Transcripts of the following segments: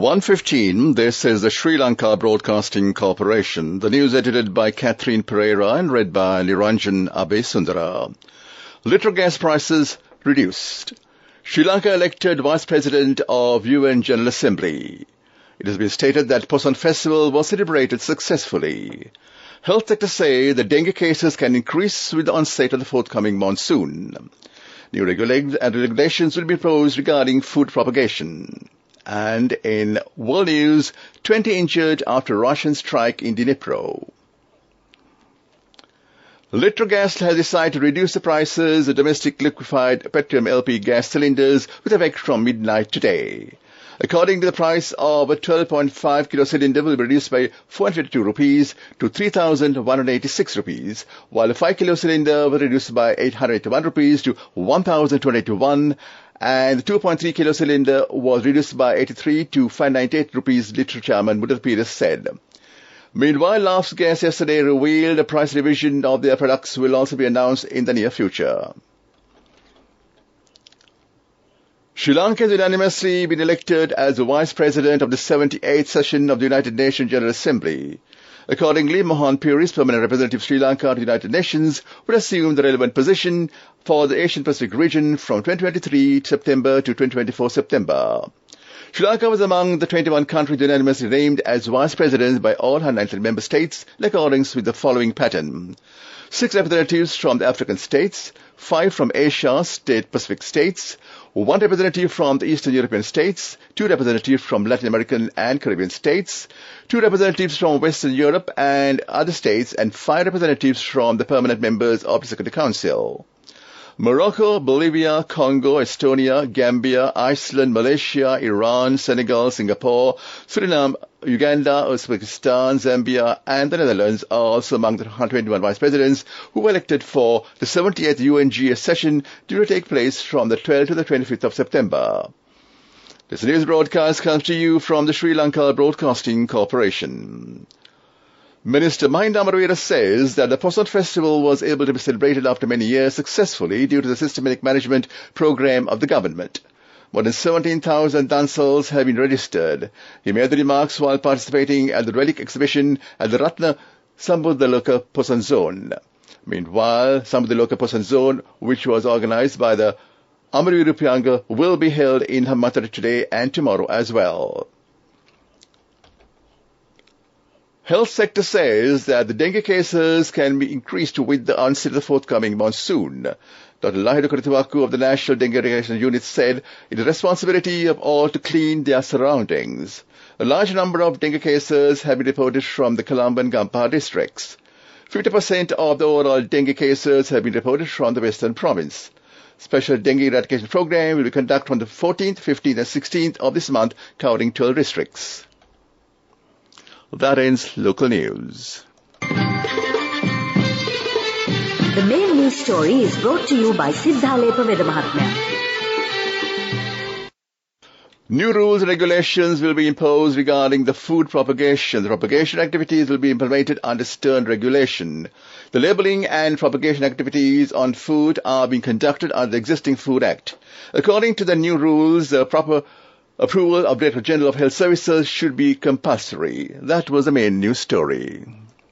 1:15, this is the Sri Lanka Broadcasting Corporation. The news edited by Catherine Pereira and read by Niranjan Abesundara. Litre gas prices reduced. Sri Lanka elected Vice President of UN General Assembly. It has been stated that Poson Festival was celebrated successfully. Health sector say the dengue cases can increase with the onset of the forthcoming monsoon. New regulations will be proposed regarding food propagation. And in world news, 20 injured after Russian strike in Dnipro. Litre Gas has decided to reduce the prices of domestic liquefied petroleum LP gas cylinders with effect from midnight today. According to the price of a 12.5 kilo cylinder will be reduced by 452 rupees to 3,186 rupees, while a 5 kilo cylinder will be reduced by 881 rupees to 1,281, and the 2.3 kilo cylinder was reduced by 83 to 598 rupees, Litre Chairman Mudal Peters said. Meanwhile, LAF's Gas yesterday revealed a price revision of their products will also be announced in the near future. Sri Lanka has unanimously been elected as the Vice President of the 78th session of the United Nations General Assembly. Accordingly, Mohan Puris, Permanent Representative of Sri Lanka to the United Nations, would assume the relevant position for the Asian Pacific region from 2023 September to 2024 September. Sri Lanka was among the 21 countries unanimously named as Vice President by all 190 member states in accordance with the following pattern. 6 representatives from the African states, 5 from Asia, Pacific states, 1 representative from the Eastern European states, 2 representatives from Latin American and Caribbean states, 2 representatives from Western Europe and other states, and 5 representatives from the permanent members of the Security Council. Morocco, Bolivia, Congo, Estonia, Gambia, Iceland, Malaysia, Iran, Senegal, Singapore, Suriname, Uganda, Uzbekistan, Zambia, and the Netherlands are also among the 121 vice presidents who were elected for the 78th UNGA session due to take place from the 12th to the 25th of September. This news broadcast comes to you from the Sri Lanka Broadcasting Corporation. Minister Mahinda Amaraweera says that the Poson Festival was able to be celebrated after many years successfully due to the systematic management program of the government. More than 17,000 dancers have been registered. He made the remarks while participating at the relic exhibition at the Ratna Sambuddhaloka Poson Zone. Meanwhile, Sambuddhaloka Poson Zone, which was organized by the Amaraweera Pyanga, will be held in Hambantota today and tomorrow as well. Health sector says that the dengue cases can be increased with the onset of the forthcoming monsoon. Dr. Lahiru Kuritiwaku of the National Dengue Eradication Unit said it is the responsibility of all to clean their surroundings. A large number of dengue cases have been reported from the Colombo and Gampaha districts. 50% of the overall dengue cases have been reported from the Western Province. Special dengue eradication program will be conducted on the 14th, 15th and 16th of this month, covering 12 districts. That ends local news. The main news story is brought to you by Siddhalepa Veda Mahatmya. New rules and regulations will be imposed regarding the food propagation. The propagation activities will be implemented under stern regulation. The labelling and propagation activities on food are being conducted under the existing Food Act. According to the new rules, the proper approval of Director General of Health Services should be compulsory. That was the main news story.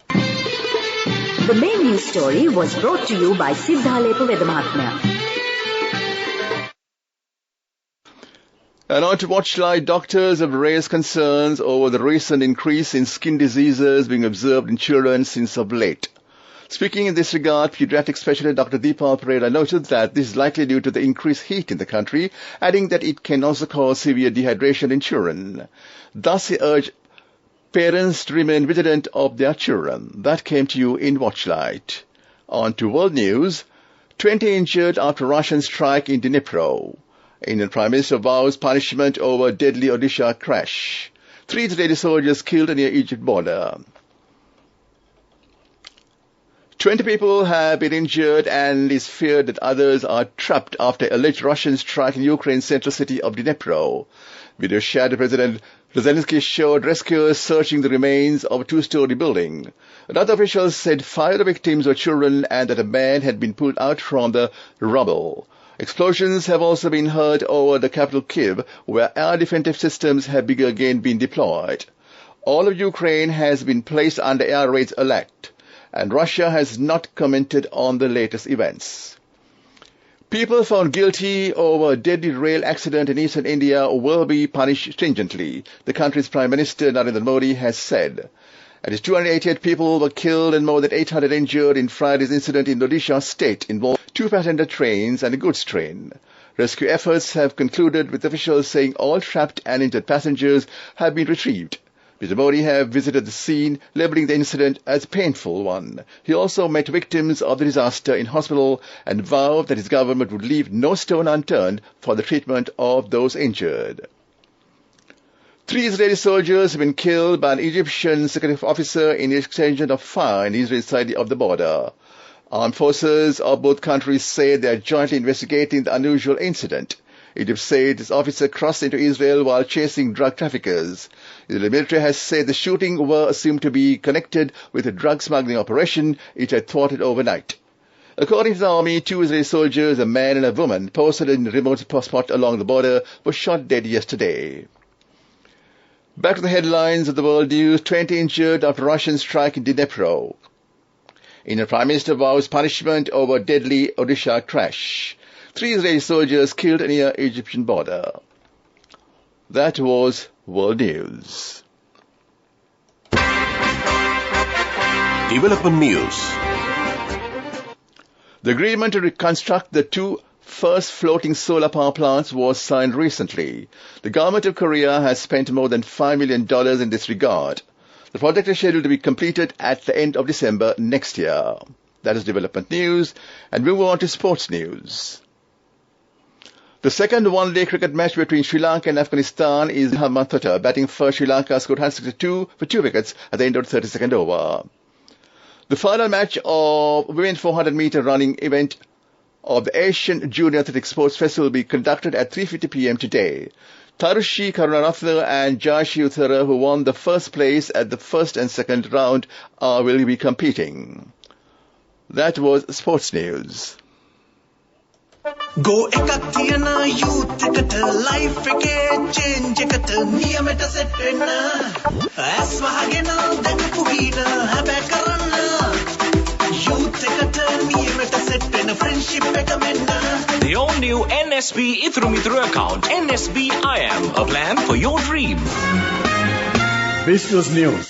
The main news story was brought to you by Siddhalepa Veda Mahatmya. And on to Watchlight, doctors have raised concerns over the recent increase in skin diseases being observed in children since of late. Speaking in this regard, pediatric specialist Dr. Deepal Pereira noted that this is likely due to the increased heat in the country, adding that it can also cause severe dehydration in children. Thus, he urged parents to remain vigilant of their children. That came to you in Watchlight. On to world news. 20 injured after Russian strike in Dnipro. Indian Prime Minister vows punishment over deadly Odisha crash. 3 Israeli soldiers killed near Egypt border. 20 people have been injured and it is feared that others are trapped after alleged Russian strike in Ukraine's central city of Dnipro. Video shared by President Zelensky showed rescuers searching the remains of a 2-story building. Another official said 5 of the victims were children and that a man had been pulled out from the rubble. Explosions have also been heard over the capital Kyiv, where air defensive systems have again been deployed. All of Ukraine has been placed under air raids alert, and Russia has not commented on the latest events. People found guilty over a deadly rail accident in eastern India will be punished stringently, the country's Prime Minister Narendra Modi has said. At least 288 people were killed and more than 800 injured in Friday's incident in Odisha state involving 2 passenger trains and a goods train. Rescue efforts have concluded, with officials saying all trapped and injured passengers have been retrieved. Mr. Modi have visited the scene, labeling the incident as a painful one. He also met victims of the disaster in hospital and vowed that his government would leave no stone unturned for the treatment of those injured. 3 Israeli soldiers have been killed by an Egyptian security officer in the exchange of fire in the Israeli side of the border. Armed forces of both countries say they are jointly investigating the unusual incident. Egypt said this officer crossed into Israel while chasing drug traffickers. The military has said the shooting were assumed to be connected with a drug smuggling operation it had thwarted overnight. According to the army, 2 Israeli soldiers, a man and a woman, posted in a remote spot along the border, were shot dead yesterday. Back to the headlines of the world news. 20 injured after Russian strike in Dnipro. Indian Prime Minister vows punishment over deadly Odisha crash. 3 Israeli soldiers killed near Egyptian border. That was world news. Development news. The agreement to reconstruct the 2 first floating solar power plants was signed recently. The government of Korea has spent more than $5 million in this regard. The project is scheduled to be completed at the end of December next year. That is development news, and we move on to sports news. The second one-day cricket match between Sri Lanka and Afghanistan is Mathura. Batting first, Sri Lanka scored 162 for 2 wickets at the end of the 32nd over. The final match of women's 400-meter running event of the Asian Junior Athletic Sports Festival will be conducted at 3:50 p.m. today. Tarushi Karunaratne and Jashi Uttara, who won the first place at the first and second round, will be competing. That was sports news. Go ekakthiyana youth kat life ke change kat niyam ta set na as wahagena dak puhina habe karana youth kat niyam ta set na friendship ka menna. The all-new NSB Ithru account, NSB IAM, a plan for your dream. Business News,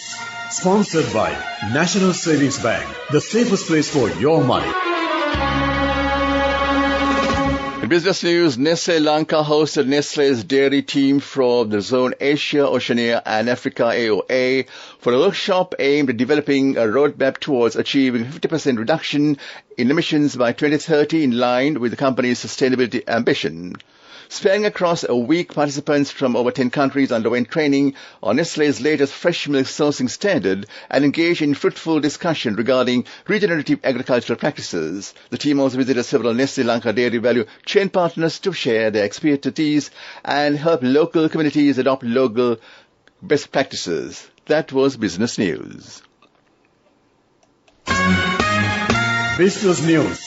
sponsored by National Savings Bank, the safest place for your money. In business news, Nestle Lanka hosted Nestle's dairy team from the Zone Asia, Oceania and Africa AOA for a workshop aimed at developing a roadmap towards achieving 50% reduction in emissions by 2030 in line with the company's sustainability ambition. Spanning across a week, participants from over 10 countries underwent training on Nestle's latest fresh milk sourcing standard and engaged in fruitful discussion regarding regenerative agricultural practices. The team also visited several Nestle Lanka dairy value chain partners to share their expertise and help local communities adopt local best practices. That was business news. Business News,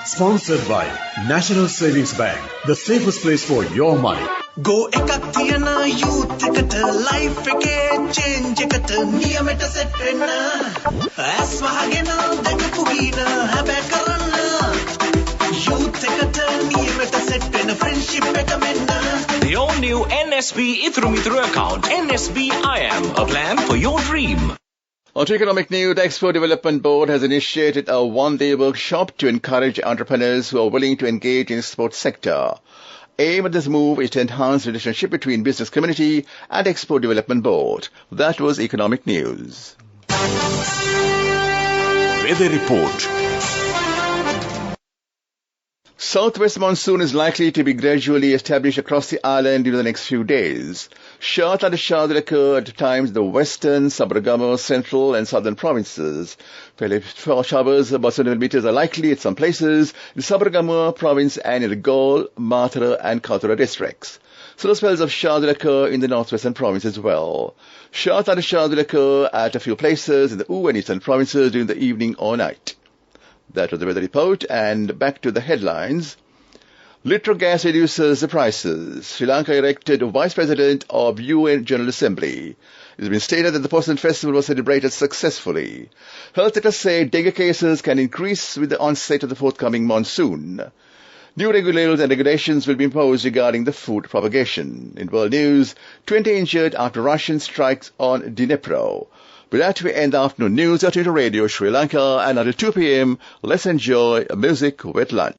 sponsored by National Savings Bank, the safest place for your money. Go ekakthiyana youth kat life ke change kat niyam ta set na as wahagena dak puhina habe karana youth kat niyam ta set na friendship ka menna. The all-new NSB Ithru account, NSB IAM, a plan for your dream. On to economic news, the Export Development Board has initiated a one-day workshop to encourage entrepreneurs who are willing to engage in the sports sector. Aim of this move is to enhance the relationship between business community and Export Development Board. That was economic news. Weather report. Southwest monsoon is likely to be gradually established across the island in the next few days. Short thunderstorms will occur at times in the western, Sabaragamu, central and southern provinces. Showers about 7 millimeters are likely at some places in the Sabaragamu province and in the Gaul, Mathura and Kathura districts. Slow spells of showers will occur in the northwestern province as well. Short thunderstorms will occur at a few places in the U and eastern provinces during the evening or night. That was the weather report, and back to the headlines. Litre gas reduces the prices. Sri Lanka elected Vice President of UN General Assembly. It has been stated that the Poson Festival was celebrated successfully. Health secretary say dengue cases can increase with the onset of the forthcoming monsoon. New rules and regulations will be imposed regarding the food propagation. In world news, 20 injured after Russian strikes on Dnipro. With that, we end the afternoon news at Radio Sri Lanka, and until 2 p.m., let's enjoy music with lunch.